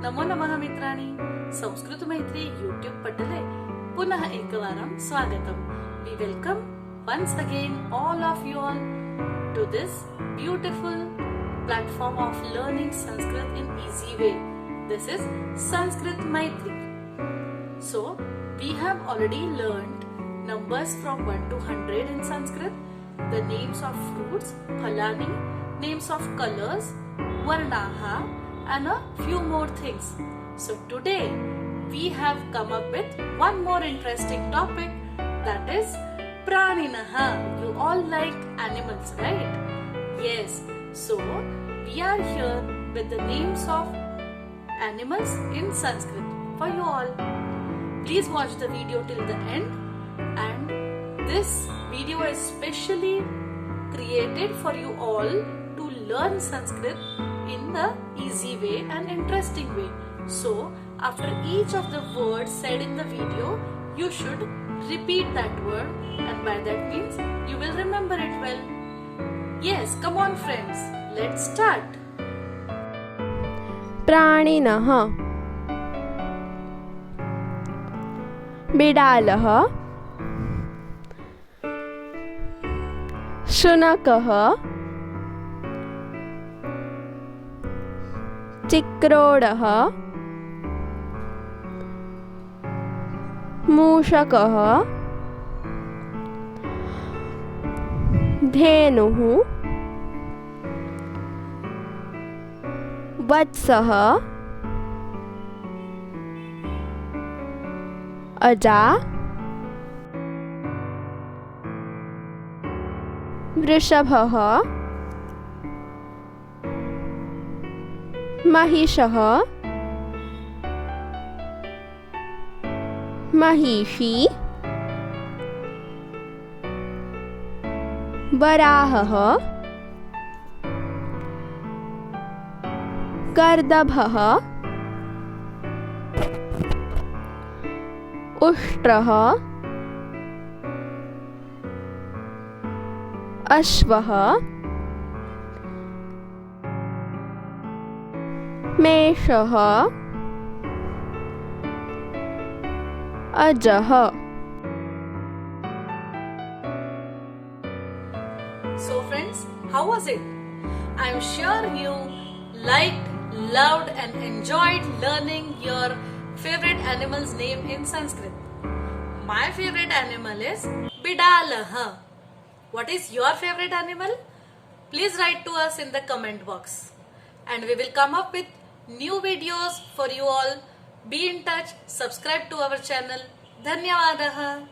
नमो नमः मित्राणि संस्कृत मैत्री यूट्यूब पटले पुनः एकवारं स्वागतम. We welcome once again all of you all to this beautiful platform of learning Sanskrit in easy way. This is Sanskrit Maitri. So we have already learned numbers from 1 to 100 in Sanskrit, the names of fruits, phalani, names of colors, varnaha, and a few more things. So today we have come up with one more interesting topic, that is praninaha. You all like animals, right? Yes. So we are here with the names of animals in Sanskrit for you all. Please watch the video till the end, and this video is specially created for you all to learn Sanskrit in the easy way and interesting way. So after each of the words said in the video, you should repeat that word, and by that means you will remember it well. Yes, come on friends, let's start. प्राणिनः बिडालः, शुनकः, चिक्रोडः, मूषकः, धेनुः, वत्सः, अजा, वृषभः, महिषः, महिषी, वराहः, कर्दभः, उष्ट्रः, अश्वः, मेषः, अजः. So friends, how was it? I am sure you liked, loved and enjoyed learning your favorite animal's name in Sanskrit. My favorite animal is Bidalah. What is your favorite animal? Please write to us in the comment box. And we will come up with new videos for you all. Be in touch, subscribe to our channel. Dhanyavadah.